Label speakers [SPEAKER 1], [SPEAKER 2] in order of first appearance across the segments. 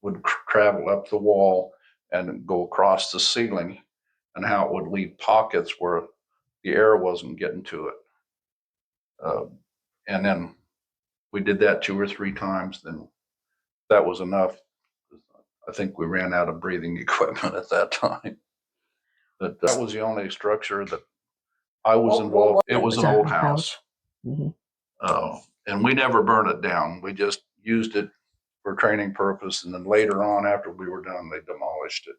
[SPEAKER 1] would travel up the wall and go across the ceiling, and how it would leave pockets where the air wasn't getting to it. And then we did that 2 or 3 times. Then that was enough. I think we ran out of breathing equipment at that time. But that was the only structure that I was involved. It was an old house.
[SPEAKER 2] Mm-hmm.
[SPEAKER 1] And we never burned it down. We just used it for training purpose. And then later on, after we were done, they demolished it.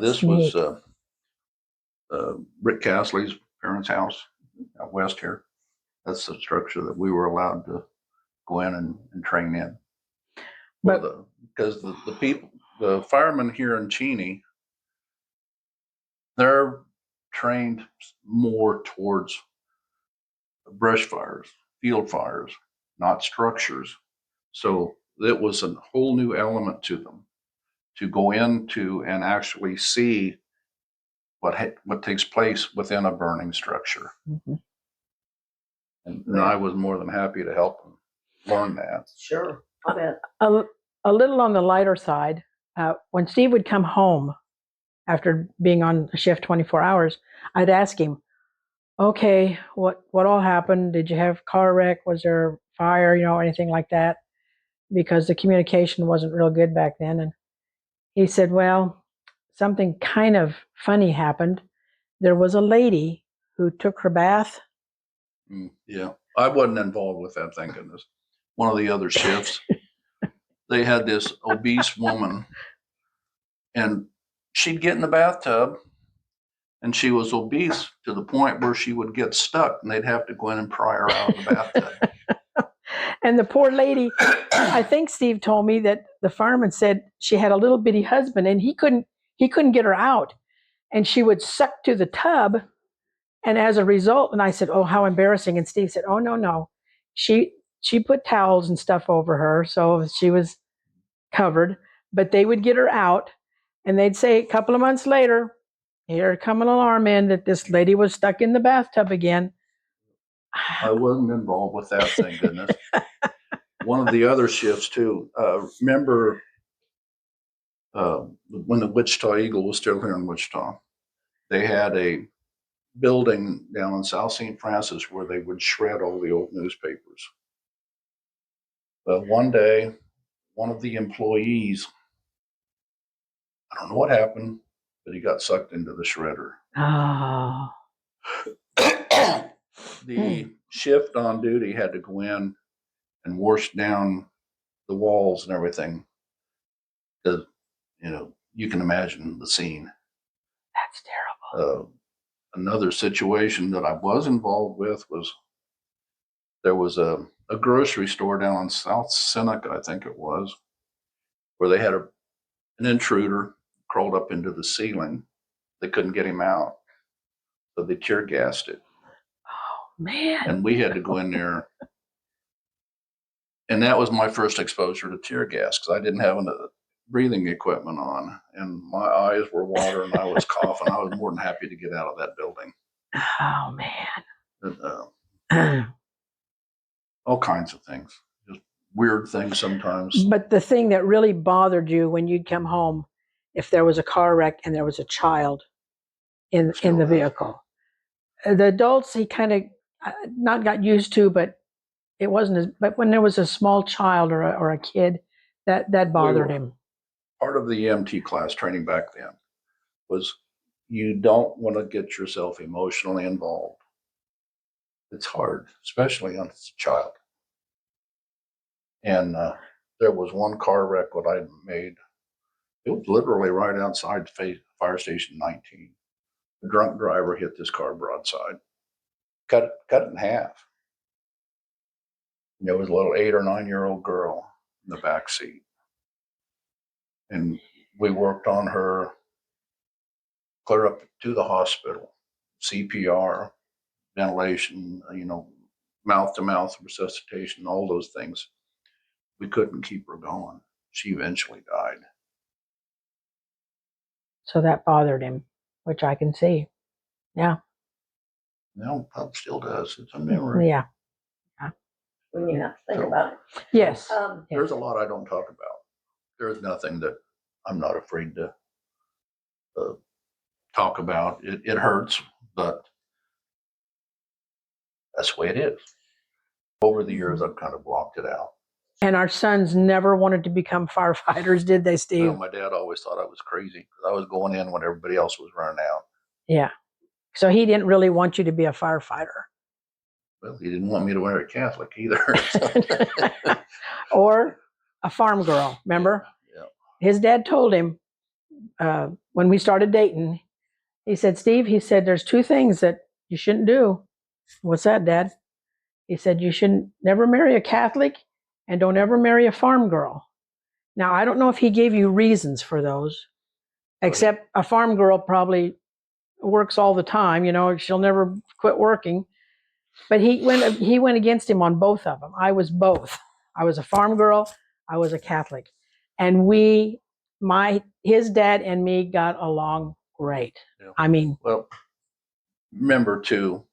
[SPEAKER 1] This
[SPEAKER 2] neat.
[SPEAKER 1] was Rick Castley's parents' house out west here. That's the structure that we were allowed to go in and train in. But because the people, the firemen here in Cheney, they're trained more towards brush fires, field fires, not structures. So it was a whole new element to them to go into and actually see what takes place within a burning structure.
[SPEAKER 2] Mm-hmm.
[SPEAKER 1] And I was more than happy to help them learn that.
[SPEAKER 3] Sure, I bet.
[SPEAKER 2] A little on the lighter side, when Steve would come home after being on a shift 24 hours, I'd ask him, okay, what all happened? Did you have car wreck? Was there fire, anything like that? Because the communication wasn't real good back then. And he said, well, something kind of funny happened. There was a lady who took her bath.
[SPEAKER 1] Yeah, I wasn't involved with that, thank goodness. One of the other shifts, they had this obese woman, and she'd get in the bathtub, and she was obese to the point where she would get stuck, and they'd have to go in and pry her out of the bathtub.
[SPEAKER 2] And the poor lady, I think Steve told me that the fireman said she had a little bitty husband, and he couldn't get her out, and she would suck to the tub. And as a result, and I said, oh, how embarrassing. And Steve said, oh, no. She put towels and stuff over her, so she was covered. But they would get her out, and they'd say a couple of months later, here come an alarm in that this lady was stuck in the bathtub again.
[SPEAKER 1] I wasn't involved with that, thank goodness. One of the other shifts, too, remember when the Wichita Eagle was still here in Wichita, they had a building down in South St. Francis where they would shred all the old newspapers. But one day, one of the employees, I don't know what happened, but he got sucked into the shredder.
[SPEAKER 2] Oh.
[SPEAKER 1] The shift on duty had to go in and wash down the walls and everything. Because, you can imagine the scene.
[SPEAKER 2] That's terrible.
[SPEAKER 1] Another situation that I was involved with was there was a grocery store down on South Seneca, I think it was, where they had an intruder crawled up into the ceiling. They couldn't get him out, so they tear gassed it.
[SPEAKER 2] Oh, man.
[SPEAKER 1] And we had to go in there. And that was my first exposure to tear gas because I didn't have breathing equipment on, and my eyes were watering. I was coughing. I was more than happy to get out of that building.
[SPEAKER 2] Oh, man.
[SPEAKER 1] All kinds of things, just weird things sometimes.
[SPEAKER 2] But the thing that really bothered you when you'd come home, if there was a car wreck and there was a child in the vehicle, the adults he kind of not got used to, but it wasn't but when there was a small child or a kid, that bothered him.
[SPEAKER 1] Part of the EMT class training back then was you don't want to get yourself emotionally involved. It's hard, especially on a child. And there was one car wreck that I made. It was literally right outside Fire Station 19. The drunk driver hit this car broadside, cut it in half. And there was a little 8 or 9-year-old girl in the back seat. And we worked on her clear up to the hospital, CPR, ventilation, mouth-to-mouth resuscitation, all those things. We couldn't keep her going. She eventually died.
[SPEAKER 2] So that bothered him, which I can see. Yeah.
[SPEAKER 1] No, probably still does. It's a memory.
[SPEAKER 2] Yeah.
[SPEAKER 3] when you have to think
[SPEAKER 1] So-
[SPEAKER 3] about it.
[SPEAKER 2] Yes.
[SPEAKER 1] There's a lot I don't talk about. There's nothing that I'm not afraid to talk about. It hurts, but that's the way it is. Over the years, I've kind of blocked it out.
[SPEAKER 2] And our sons never wanted to become firefighters, did they, Steve?
[SPEAKER 1] Well, my dad always thought I was crazy because I was going in when everybody else was running out.
[SPEAKER 2] Yeah. So he didn't really want you to be a firefighter.
[SPEAKER 1] Well, he didn't want me to marry a Catholic either. So.
[SPEAKER 2] Or a farm girl, remember?
[SPEAKER 1] Yeah.
[SPEAKER 2] His dad told him when we started dating, he said, Steve, he said, there's two things that you shouldn't do. What's that, Dad? He said, you shouldn't never marry a Catholic and don't ever marry a farm girl. Now, I don't know if he gave you reasons for those, except a farm girl probably works all the time, she'll never quit working. But he went against him on both of them. I was both. I was a farm girl, I was a Catholic. And his dad and me got along great.
[SPEAKER 1] Yeah.
[SPEAKER 2] I mean,
[SPEAKER 1] Well, remember too,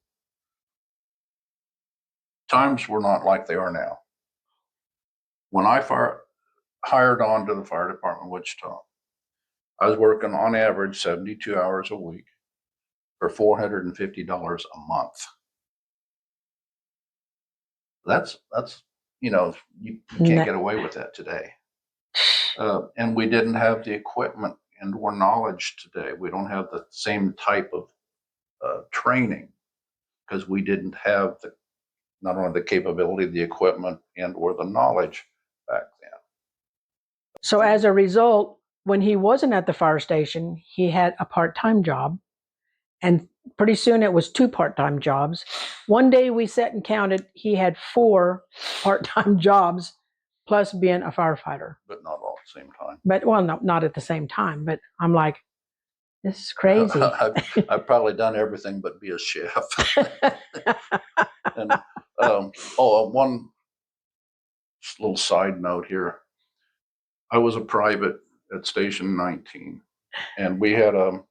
[SPEAKER 1] times were not like they are now. When I hired on to the fire department in Wichita, I was working on average 72 hours a week for $450 a month. That's you can't get away with that today. And we didn't have the equipment and or knowledge today. We don't have the same type of training because we didn't have not only the capability, the equipment, and or the knowledge back then.
[SPEAKER 2] so as a result, when he wasn't at the fire station, he had a part-time job. And pretty soon it was 2 part-time jobs. One day we sat and counted, he had 4 part-time jobs plus being a firefighter.
[SPEAKER 1] But not all at the same time.
[SPEAKER 2] But, well, no, not at the same time. But I'm like, this is crazy.
[SPEAKER 1] I've probably done everything but be a chef. And one little side note here. I was a private at Station 19, and we had a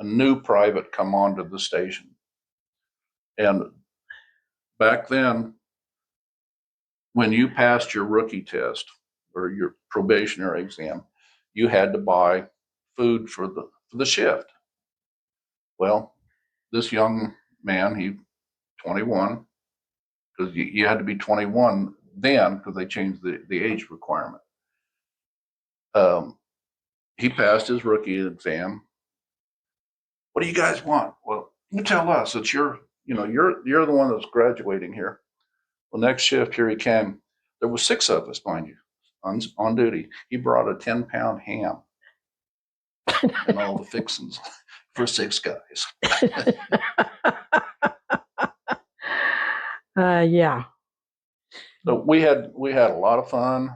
[SPEAKER 1] new private come onto the station. And back then, when you passed your rookie test or your probationary exam, you had to buy food for the shift. Well, this young man, he 21, because you had to be 21 then because they changed the age requirement. He passed his rookie exam. What do you guys want? Well, you tell us. It's you're the one that's graduating here. Well, next shift, here he came. There was 6 of us, mind you, on duty. He brought a 10-pound ham and all the fixings for 6 guys.
[SPEAKER 2] Yeah.
[SPEAKER 1] So we had a lot of fun.